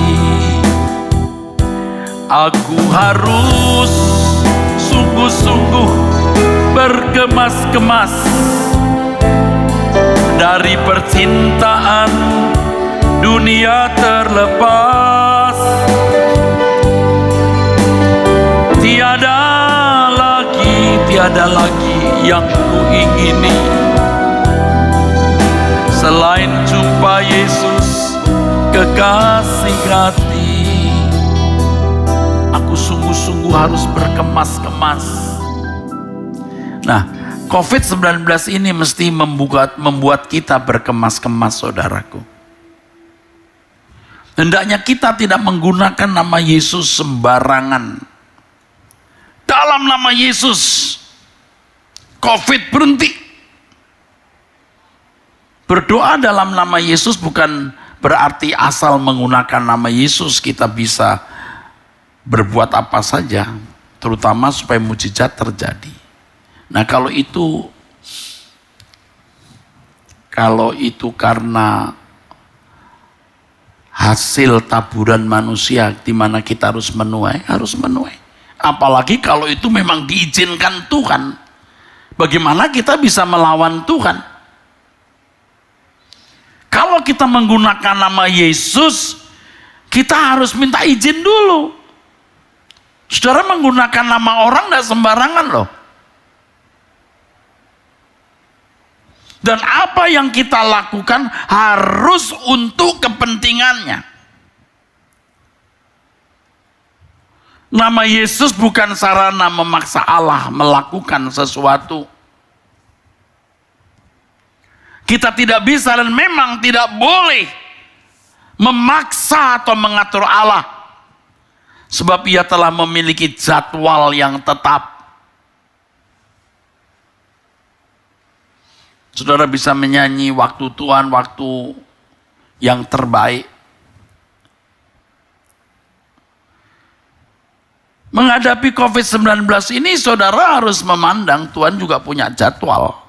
Aku harus sungguh-sungguh berkemas-kemas dari percintaan dunia terlepas. Tiada lagi yang kuingini selain jumpa Yesus kekasih hati. Aku sungguh-sungguh harus berkemas-kemas. Nah, COVID-19 ini mesti membuat kita berkemas-kemas, saudaraku. Hendaknya kita tidak menggunakan nama Yesus sembarangan. Dalam nama Yesus, COVID berhenti. Berdoa dalam nama Yesus bukan berarti asal menggunakan nama Yesus kita bisa berbuat apa saja, terutama supaya mujizat terjadi. Nah kalau itu karena hasil taburan manusia di mana kita harus menuai. Apalagi kalau itu memang diizinkan Tuhan. Bagaimana kita bisa melawan Tuhan? Kalau kita menggunakan nama Yesus, kita harus minta izin dulu. Saudara, menggunakan nama orang tidak sembarangan loh. Dan apa yang kita lakukan harus untuk kepentingannya. Nama Yesus bukan sarana memaksa Allah melakukan sesuatu. Kita tidak bisa dan memang tidak boleh memaksa atau mengatur Allah. Sebab Ia telah memiliki jadwal yang tetap. Saudara bisa menyanyi waktu Tuhan, waktu yang terbaik. Menghadapi COVID-19 ini saudara harus memandang Tuhan juga punya jadwal.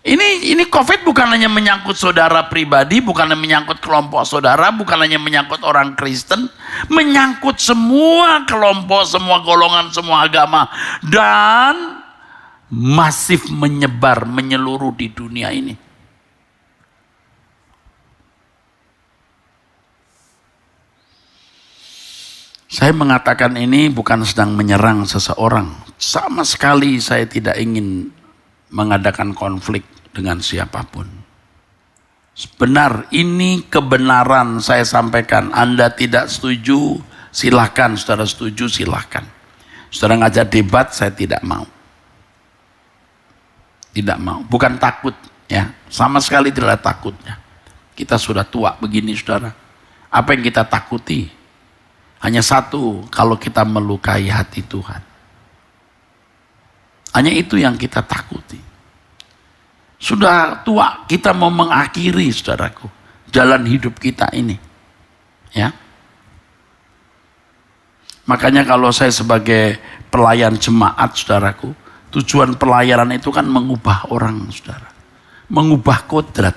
Ini COVID bukan hanya menyangkut saudara pribadi, bukan hanya menyangkut kelompok saudara, bukan hanya menyangkut orang Kristen, menyangkut semua kelompok, semua golongan, semua agama, dan masif menyebar, menyeluruh di dunia ini. Saya mengatakan ini bukan sedang menyerang seseorang. Sama sekali saya tidak ingin mengadakan konflik dengan siapapun. Benar, ini kebenaran saya sampaikan. Anda tidak setuju, silahkan. Saudara setuju, silahkan. Saudara ngajak debat, saya tidak mau. Tidak mau, bukan takut ya, sama sekali tidak takutnya. Kita sudah tua begini saudara. Apa yang kita takuti? Hanya satu, kalau kita melukai hati Tuhan. Hanya itu yang kita takuti. Sudah tua, kita mau mengakhiri saudaraku jalan hidup kita ini. Ya. Makanya kalau saya sebagai pelayan jemaat saudaraku, tujuan pelayanan itu kan mengubah orang, saudara. Mengubah kodrat.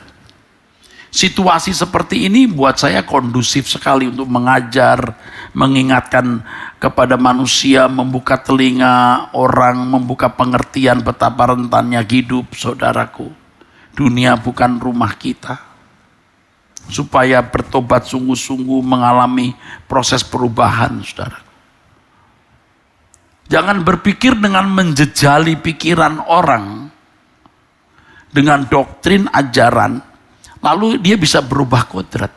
Situasi seperti ini buat saya kondusif sekali untuk mengajar, mengingatkan kepada manusia, membuka telinga orang, membuka pengertian betapa rentannya hidup, saudaraku. Dunia bukan rumah kita. Supaya bertobat sungguh-sungguh mengalami proses perubahan, saudara. Jangan berpikir dengan menjejali pikiran orang dengan doktrin ajaran, lalu dia bisa berubah kodrat.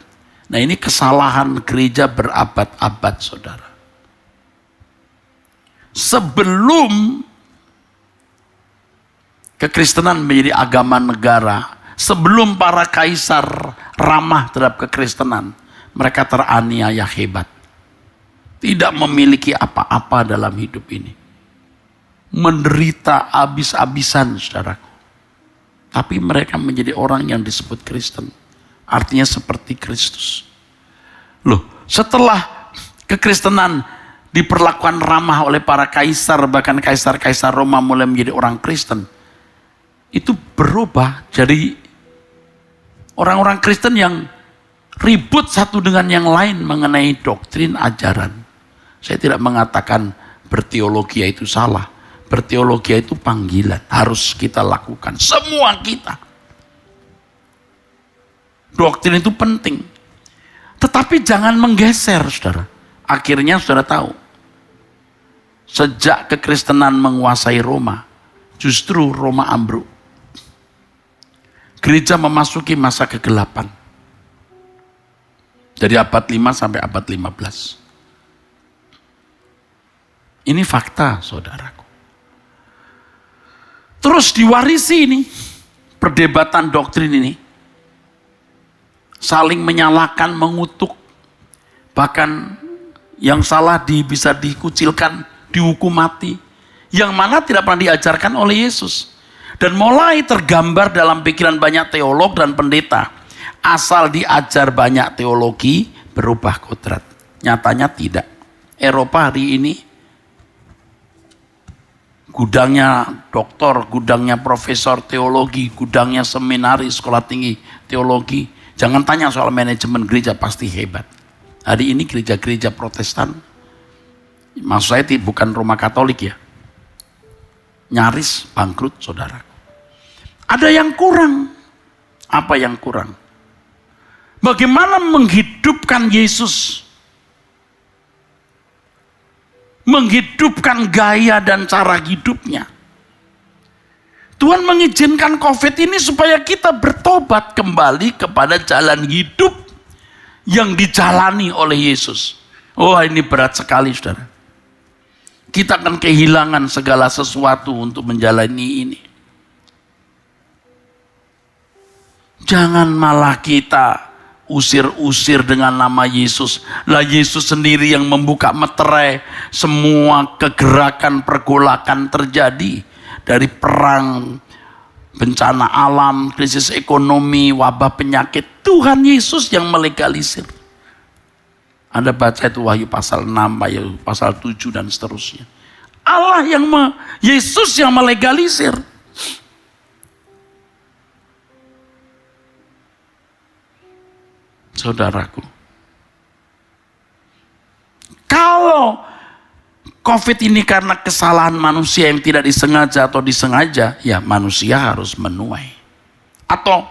Nah ini kesalahan gereja berabad-abad saudara. Sebelum kekristenan menjadi agama negara, sebelum para kaisar ramah terhadap kekristenan, mereka teraniaya hebat. Tidak memiliki apa-apa dalam hidup ini. Menderita habis-habisan saudaraku. Tapi mereka menjadi orang yang disebut Kristen. Artinya seperti Kristus. Loh, setelah kekristenan diperlakukan ramah oleh para kaisar, bahkan kaisar-kaisar Roma mulai menjadi orang Kristen. Itu berubah jadi orang-orang Kristen yang ribut satu dengan yang lain mengenai doktrin ajaran. Saya tidak mengatakan berteologi itu salah. Berteologi itu panggilan. Harus kita lakukan. Semua kita. Doktrin itu penting. Tetapi jangan menggeser, saudara. Akhirnya saudara tahu. Sejak kekristenan menguasai Roma, justru Roma ambruk. Gereja memasuki masa kegelapan. Dari abad 5 sampai abad 15. Ini fakta, saudaraku. Terus diwarisi ini, perdebatan doktrin ini. Saling menyalahkan, mengutuk. Bahkan yang salah bisa dikucilkan, dihukum mati. Yang mana tidak pernah diajarkan oleh Yesus. Dan mulai tergambar dalam pikiran banyak teolog dan pendeta. Asal diajar banyak teologi, berubah kodrat. Nyatanya tidak. Eropa hari ini Gudangnya doktor, gudangnya profesor teologi, gudangnya seminaris, sekolah tinggi teologi. Jangan tanya soal manajemen gereja, pasti hebat. Hari ini gereja-gereja Protestan, maksud saya bukan Roma Katolik ya, nyaris bangkrut, saudara. Ada yang kurang. Apa yang kurang? Bagaimana menghidupkan Yesus? Menghidupkan gaya dan cara hidupnya. Tuhan mengizinkan COVID ini supaya kita bertobat kembali kepada jalan hidup yang dijalani oleh Yesus. Oh, ini berat sekali, saudara. Kita akan kehilangan segala sesuatu untuk menjalani ini. Jangan malah kita usir-usir dengan nama Yesus. Lah Yesus sendiri yang membuka meterai semua kegerakan pergolakan terjadi. Dari perang, bencana alam, krisis ekonomi, wabah penyakit. Tuhan Yesus yang melegalisir. Anda baca itu Wahyu pasal 6, Wahyu pasal 7 dan seterusnya. Allah yang Yesus yang melegalisir. Saudaraku, kalau COVID ini karena kesalahan manusia yang tidak disengaja atau disengaja, ya manusia harus menuai. Atau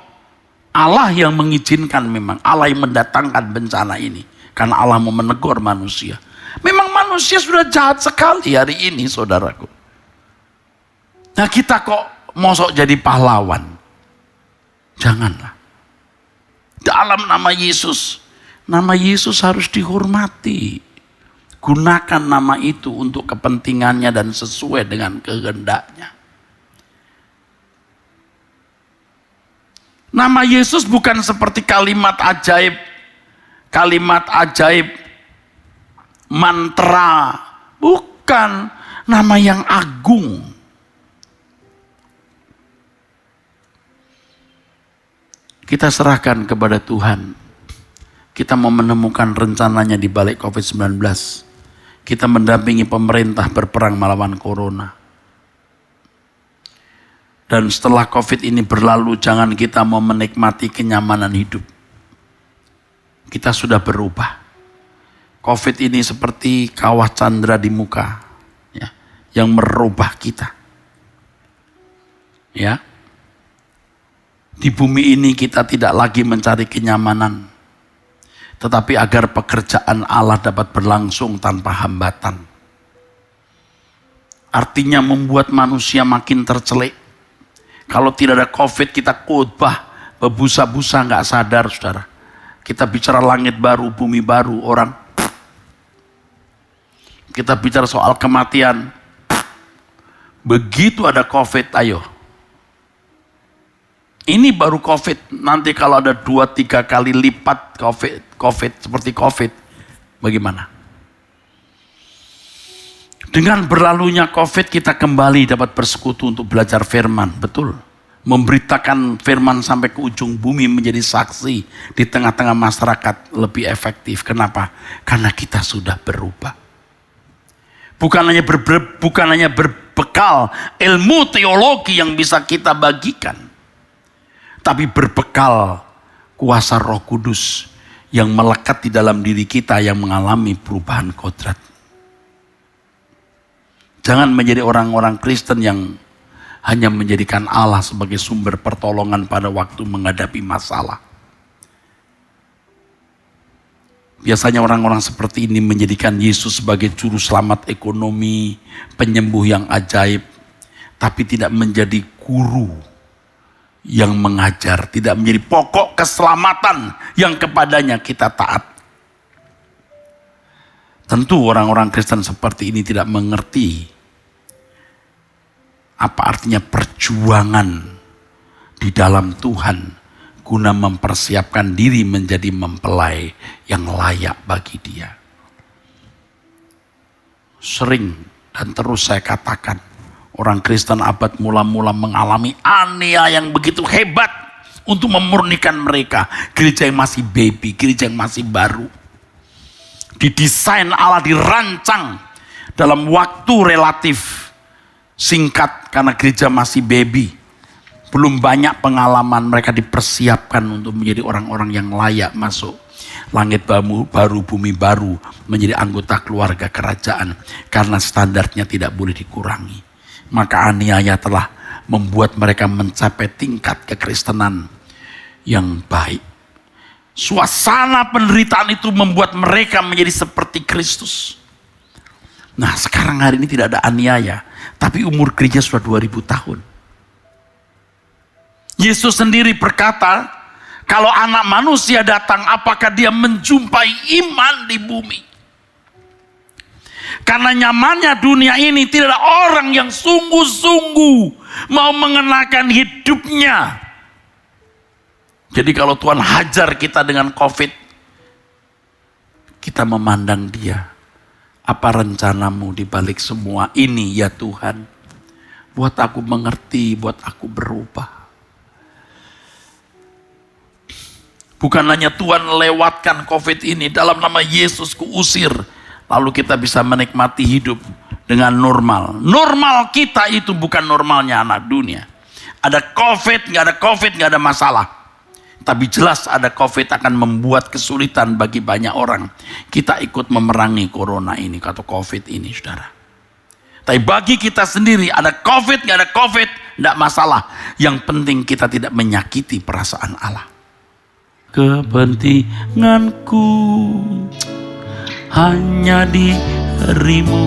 Allah yang mengizinkan, memang Allah yang mendatangkan bencana ini karena Allah mau menegur manusia. Memang manusia sudah jahat sekali hari ini, saudaraku. Nah, kita kok mosok jadi pahlawan? Janganlah. Dalam nama Yesus harus dihormati. Gunakan nama itu untuk kepentingannya dan sesuai dengan kehendaknya. Nama Yesus bukan seperti kalimat ajaib, mantra. Bukan, nama yang agung. Kita serahkan kepada Tuhan. Kita mau menemukan rencananya di balik COVID-19. Kita mendampingi pemerintah berperang melawan corona. Dan setelah COVID ini berlalu, jangan kita mau menikmati kenyamanan hidup. Kita sudah berubah. COVID ini seperti kawah candra di muka, ya, yang merubah kita. Ya. Di bumi ini kita tidak lagi mencari kenyamanan, tetapi agar pekerjaan Allah dapat berlangsung tanpa hambatan. Artinya membuat manusia makin tercelik. Kalau tidak ada COVID, kita khotbah berbusa-busa nggak sadar, saudara. Kita bicara langit baru, bumi baru, orang. Kita bicara soal kematian. Begitu ada COVID, ayo. Ini baru COVID, nanti kalau ada 2-3 kali lipat COVID seperti COVID, bagaimana? Dengan berlalunya COVID, kita kembali dapat bersekutu untuk belajar firman, betul. Memberitakan firman sampai ke ujung bumi menjadi saksi di tengah-tengah masyarakat lebih efektif. Kenapa? Karena kita sudah berubah. Bukan hanya berbekal ilmu teologi yang bisa kita bagikan, tapi berbekal kuasa Roh Kudus yang melekat di dalam diri kita yang mengalami perubahan kodrat. Jangan menjadi orang-orang Kristen yang hanya menjadikan Allah sebagai sumber pertolongan pada waktu menghadapi masalah. Biasanya orang-orang seperti ini menjadikan Yesus sebagai juru selamat ekonomi, penyembuh yang ajaib, tapi tidak menjadi guru yang mengajar, tidak menjadi pokok keselamatan yang kepadanya kita taat. Tentu orang-orang Kristen seperti ini tidak mengerti apa artinya perjuangan di dalam Tuhan guna mempersiapkan diri menjadi mempelai yang layak bagi Dia. Sering dan terus saya katakan, orang Kristen abad mula-mula mengalami aniaya yang begitu hebat untuk memurnikan mereka. Gereja yang masih baby, gereja yang masih baru. Didesain Allah, dirancang dalam waktu relatif Singkat karena gereja masih baby. Belum banyak pengalaman, mereka dipersiapkan untuk menjadi orang-orang yang layak masuk langit baru, bumi baru, menjadi anggota keluarga kerajaan. Karena standarnya tidak boleh dikurangi. Maka aniaya telah membuat mereka mencapai tingkat kekristenan yang baik. Suasana penderitaan itu membuat mereka menjadi seperti Kristus. Nah, sekarang hari ini tidak ada aniaya, tapi umur gereja sudah 2000 tahun. Yesus sendiri berkata, kalau anak manusia datang, apakah dia menjumpai iman di bumi? Karena nyamannya dunia ini, tidak ada orang yang sungguh-sungguh mau mengenakan hidupnya. Jadi kalau Tuhan hajar kita dengan COVID, kita memandang dia. Apa rencanamu di balik semua ini ya Tuhan? Buat aku mengerti, buat aku berubah. Bukan hanya Tuhan lewatkan COVID ini, dalam nama Yesus kuusir. Lalu kita bisa menikmati hidup dengan normal. Normal kita itu bukan normalnya anak dunia. Ada COVID, nggak ada COVID, nggak ada masalah. Tapi jelas ada COVID akan membuat kesulitan bagi banyak orang. Kita ikut memerangi corona ini atau COVID ini, saudara. Tapi bagi kita sendiri, ada COVID, nggak ada COVID, nggak masalah. Yang penting kita tidak menyakiti perasaan Allah. Kepentinganku hanya dirimu,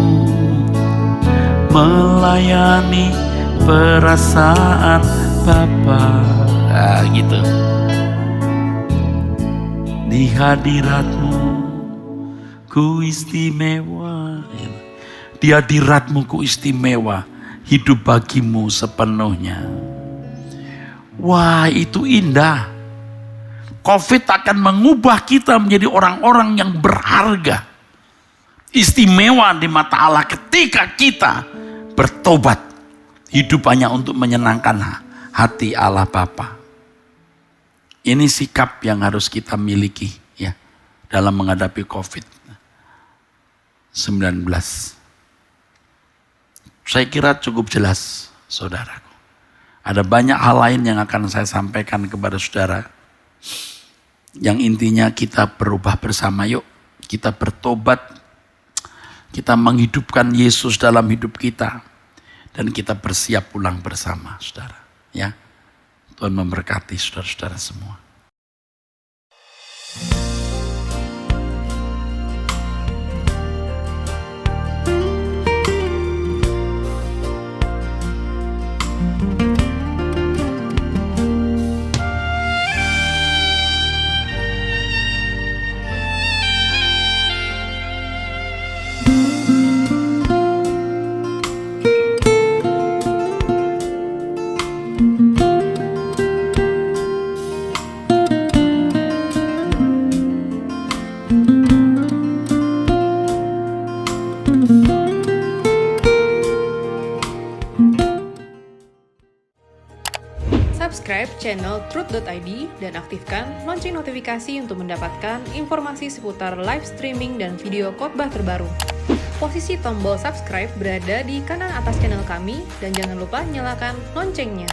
melayani perasaan Bapa. Nah, gitu. Di hadiratmu ku istimewa. Di hadiratmu ku istimewa. Hidup bagimu sepenuhnya. Wah, itu indah. COVID akan mengubah kita menjadi orang-orang yang berharga. Istimewa di mata Allah ketika kita bertobat. Hidup hanya untuk menyenangkan hati Allah Bapa. Ini sikap yang harus kita miliki ya dalam menghadapi COVID-19. Saya kira cukup jelas, saudaraku. Ada banyak hal lain yang akan saya sampaikan kepada saudara. Yang intinya kita berubah bersama, yuk kita bertobat, kita menghidupkan Yesus dalam hidup kita, dan kita bersiap pulang bersama, saudara. Ya, Tuhan memberkati saudara-saudara semua. Subscribe channel Truth.id dan aktifkan lonceng notifikasi untuk mendapatkan informasi seputar live streaming dan video khotbah terbaru. Posisi tombol subscribe berada di kanan atas channel kami dan jangan lupa nyalakan loncengnya.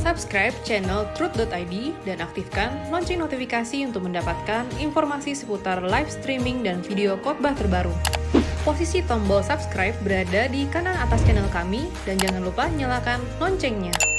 Subscribe channel Truth.id dan aktifkan lonceng notifikasi untuk mendapatkan informasi seputar live streaming dan video khotbah terbaru. Posisi tombol subscribe berada di kanan atas channel kami dan jangan lupa nyalakan loncengnya.